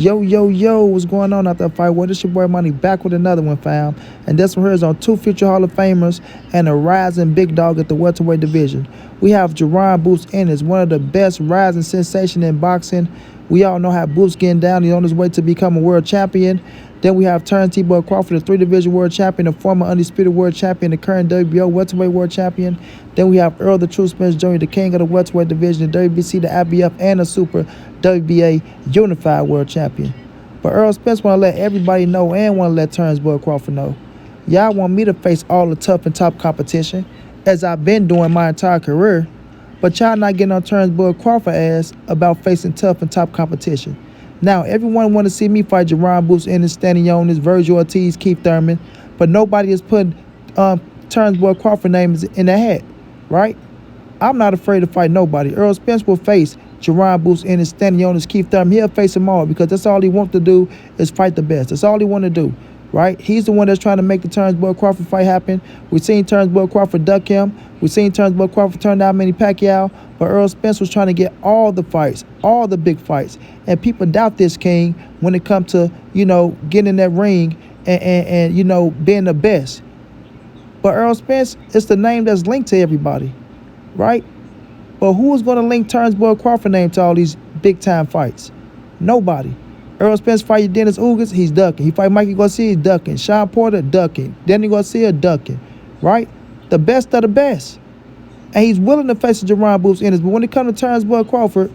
Yo, what's going on out there, fight? Well, this your boy Money back with another one, fam. And this one here is on two future Hall of Famers and a rising big dog at the welterweight division. We have Jaron Ennis, one of the best rising sensation in boxing. We all know how Boots getting down. He's on his way to become a world champion. Then we have Terence Crawford, the three-division world champion, the former undisputed world champion, the current WBO welterweight world champion. Then we have Errol, the True Spence Jr., the king of the welterweight division, the WBC, the IBF, and the Super WBA unified world champion. But Errol Spence want to let everybody know and want to let Terence Crawford know. Y'all want me to face all the tough and top competition, as I've been doing my entire career, but y'all not getting on Terence Crawford ass about facing tough and top competition. Now, everyone want to see me fight Jaron Ennis, Stanley Ennis, Virgil Ortiz, Keith Thurman, but nobody has put Terence Crawford names in the hat, right? I'm not afraid to fight nobody. Errol Spence will face Jaron Ennis, Stanley Ennis, Keith Thurman. He'll face them all because that's all he wants to do is fight the best. That's all he want to do, right? He's the one that's trying to make the Terence Crawford fight happen. We've seen Terence Crawford duck him. We've seen Terence Crawford turn down Manny Pacquiao. But Errol Spence was trying to get all the fights, all the big fights. And people doubt this king when it comes to, getting in that ring and being the best. But Errol Spence is the name that's linked to everybody, right? But who is going to link Terence Crawford name to all these big-time fights? Nobody. Errol Spence fight Dennis Ugas, he's ducking. He fight Mikey Garcia, he's ducking. Sean Porter, ducking. Danny Garcia, ducking, right? The best of the best. And he's willing to face Jaron Ennis. But when it comes to Terence Crawford,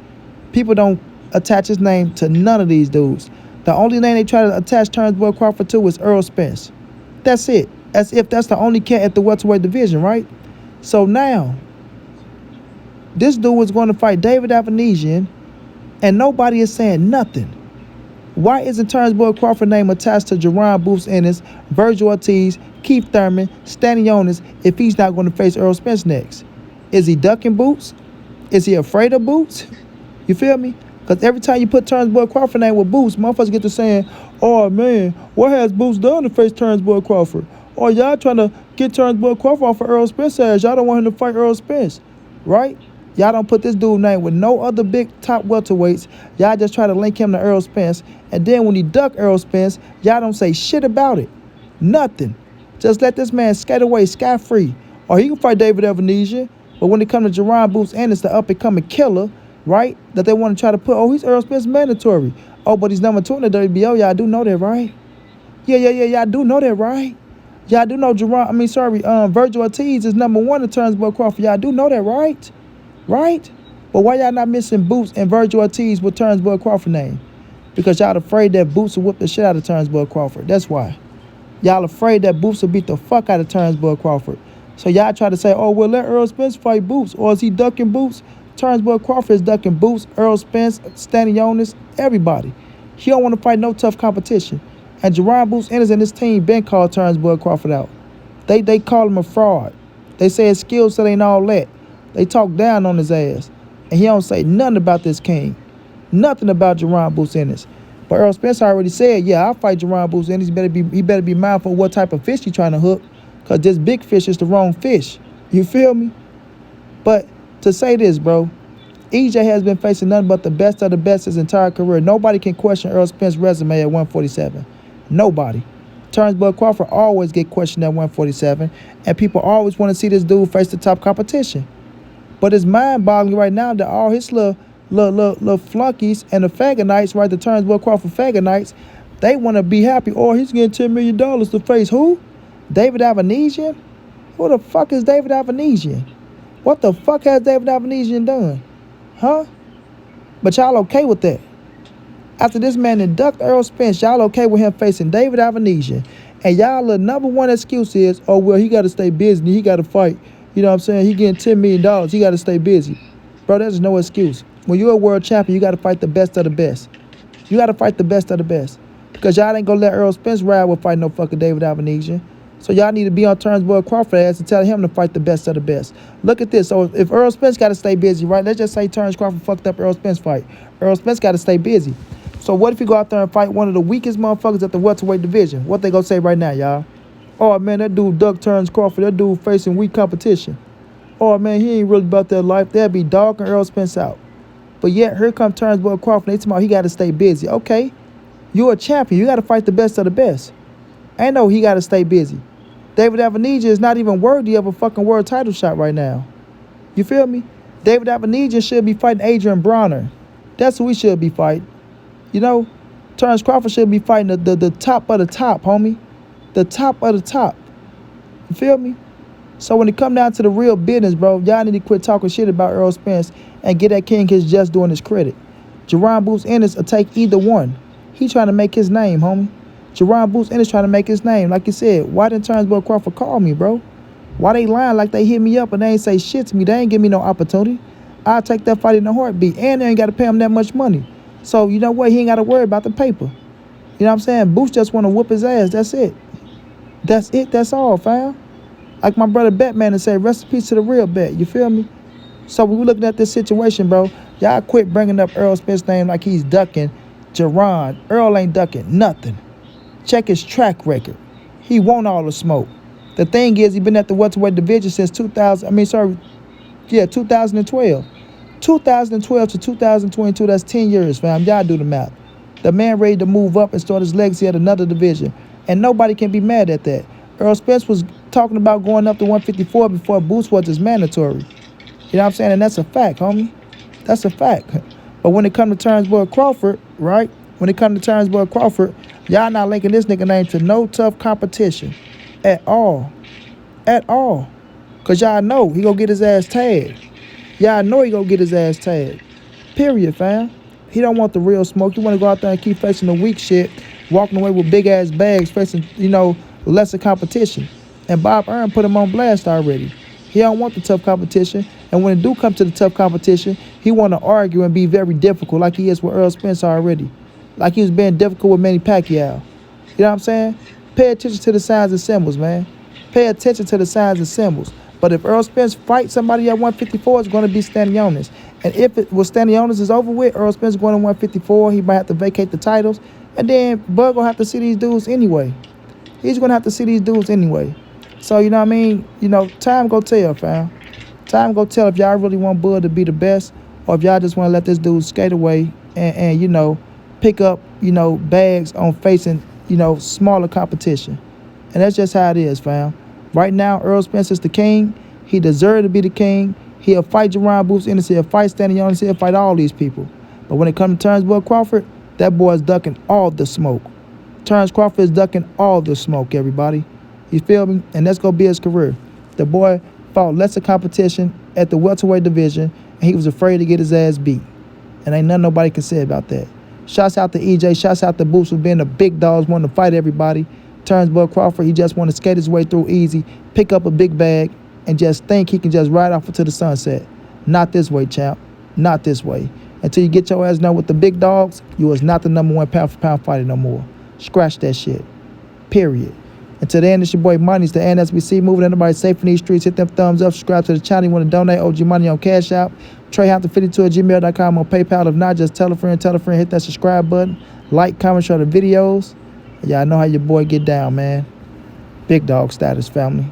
people don't attach his name to none of these dudes. The only name they try to attach Terence Crawford to is Errol Spence. That's it. As if that's the only cat at the welterweight division, right? So now, this dude is going to fight David Avanesian, and nobody is saying nothing. Why isn't Terence Crawford name attached to Jaron Ennis, Virgil Ortiz, Keith Thurman, Stanley Ennis if he's not going to face Errol Spence next? Is he ducking Boots? Is he afraid of Boots? You feel me? Because every time you put Terence Crawford name with Boots, motherfuckers get to saying, oh man, what has Boots done to face Terence Crawford? Or y'all trying to get Terence Crawford off of Errol Spence ass. Y'all don't want him to fight Errol Spence, right? Y'all don't put this dude name with no other big top welterweights. Y'all just try to link him to Errol Spence. And then when he duck Errol Spence, y'all don't say shit about it. Nothing. Just let this man skate away scot-free. Or he can fight David Avanesian. But when it comes to Jaron Ennis, the up-and-coming killer, right, that they want to try to put, oh, he's Errol Spence mandatory. Oh, but he's number 2 in the WBO. Y'all do know that, right? Yeah, y'all do know that, right? Y'all do know Virgil Ortiz is number 1 in Terence Crawford. Y'all do know that, right? Right? But why y'all not missing Boots and Virgil Ortiz with Terence Crawford name? Because y'all afraid that Boots will whip the shit out of Terence Crawford. That's why. Y'all afraid that Boots will beat the fuck out of Terence Crawford. So y'all try to say, oh, well, let Errol Spence fight Boots. Or is he ducking Boots? Terence Crawford is ducking Boots, Errol Spence, Stanley Ennis, everybody. He don't want to fight no tough competition. And Jaron Ennis and his team been called Terence Crawford out. They call him a fraud. They say his skill set ain't all that. They talk down on his ass. And he don't say nothing about this king. Nothing about Jaron Ennis. But Errol Spence already said, yeah, I'll fight Jaron Ennis. He better be mindful of what type of fish he trying to hook. Because this big fish is the wrong fish. You feel me? But to say this, bro, EJ has been facing nothing but the best of the best his entire career. Nobody can question Errol Spence's resume at 147. Nobody. Terence Crawford always get questioned at 147. And people always want to see this dude face the top competition. But it's mind-boggling right now that all his little flunkies and the Fagonites, right, the Terence Crawford Fagonites, they want to be happy. Oh, he's getting $10 million to face who? David Avanesian? Who the fuck is David Avanesian? What the fuck has David Avanesian done? Huh? But y'all okay with that? After this man induct Errol Spence, y'all okay with him facing David Avanesian. And y'all the number one excuse is, oh, well, he got to stay busy. He got to fight. You know what I'm saying? He getting $10 million. He got to stay busy. Bro, there's no excuse. When you're a world champion, you got to fight the best of the best. You got to fight the best of the best. Because y'all ain't going to let Errol Spence ride with fighting no fucking David Avanesian. So y'all need to be on Terence Crawford ass and tell him to fight the best of the best. Look at this. So if Errol Spence got to stay busy, right? Let's just say Terence Crawford fucked up Errol Spence fight. Errol Spence got to stay busy. So what if you go out there and fight one of the weakest motherfuckers at the welterweight division? What they gonna say right now, y'all? Oh, man, that dude duck Terence Crawford. That dude facing weak competition. Oh, man, he ain't really about that life. They'll be dogging Errol Spence out. But yet, here comes Terence Crawford. They talking about he got to stay busy. Okay, You a champion. You got to fight the best of the best. Ain't no he got to stay busy. David Avenija is not even worthy of a fucking world title shot right now. You feel me? David Avenija should be fighting Adrian Bronner. That's who he should be fighting. You know, Terence Crawford should be fighting the top of the top, homie. The top of the top. You feel me? So when it come down to the real business, bro, y'all need to quit talking shit about Errol Spence and get that king his just doing his credit. Jaron Boots Ennis will take either one. He trying to make his name, homie. Jaron Boots Ennis trying to make his name. Like you said, why didn't Terence Crawford call me, bro? Why they lying like they hit me up and they ain't say shit to me? They ain't give me no opportunity. I'll take that fight in a heartbeat. And they ain't got to pay him that much money. So, you know what? He ain't got to worry about the paper. You know what I'm saying? Boots just want to whoop his ass. That's it. That's it. That's all, fam. Like my brother Batman and said, rest in peace to the real Bet. You feel me? So when we looking at this situation, bro, y'all quit bringing up Errol Spence's name like he's ducking Jaron. Errol ain't ducking nothing. Check his track record. He want all the smoke. The thing is, he been at the welterweight division since 2012. 2012 to 2022, that's 10 years, fam. Y'all do the math. The man ready to move up and start his legacy at another division. And nobody can be mad at that. Errol Spence was talking about going up to 154 before Boots was his mandatory. You know what I'm saying? And that's a fact, homie. That's a fact. But when it comes to Terence Crawford, right? When it comes to Terence Crawford, y'all not linking this nigga name to no tough competition at all. At all. Because y'all know he gonna get his ass tagged. Y'all know he gonna get his ass tagged. Period, fam. He don't want the real smoke. You want to go out there and keep facing the weak shit, walking away with big-ass bags, facing, you know, lesser competition. And Bob Earn put him on blast already. He don't want the tough competition. And when it do come to the tough competition, he want to argue and be very difficult like he is with Errol Spence already. Like he was being difficult with Manny Pacquiao. You know what I'm saying? Pay attention to the signs and symbols, man. Pay attention to the signs and symbols. But if Errol Spence fights somebody at 154, it's going to be Stanionis. And if it was Stanionis is over with, Errol Spence going to 154, he might have to vacate the titles. And then Bud going to have to see these dudes anyway. He's going to have to see these dudes anyway. So, you know what I mean? You know, time go tell, fam. Time go tell if y'all really want Bud to be the best or if y'all just want to let this dude skate away and you know, pick up, you know, bags on facing, you know, smaller competition. And that's just how it is, fam. Right now, Errol Spence is the king. He deserves to be the king. He'll fight Jaron Boots Ennis. He'll fight Stanionis. He'll fight all these people. But when it comes to Terence Crawford, that boy is ducking all the smoke. Terence Crawford is ducking all the smoke, everybody. You feel me? And that's going to be his career. The boy fought lesser competition at the welterweight division, and he was afraid to get his ass beat. And ain't nothing nobody can say about that. Shouts out to EJ. Shouts out to Boots for being the big dogs, wanting to fight everybody. Terence Crawford, he just want to skate his way through easy, pick up a big bag, and just think he can just ride off into the sunset. Not this way, champ. Not this way. Until you get your ass done with the big dogs, you is not the #1 pound-for-pound fighter no more. Scratch that shit. Period. Until then, it's your boy Money. It's the NSBC moving. Everybody safe in these streets. Hit them thumbs up. Subscribe to the channel. You want to donate OG Money on Cash App. TreyHampton52@gmail.com on PayPal. If not, just tell a friend. Hit that subscribe button. Like, comment, share the videos. Y'all know how your boy get down, man. Big dog status, family.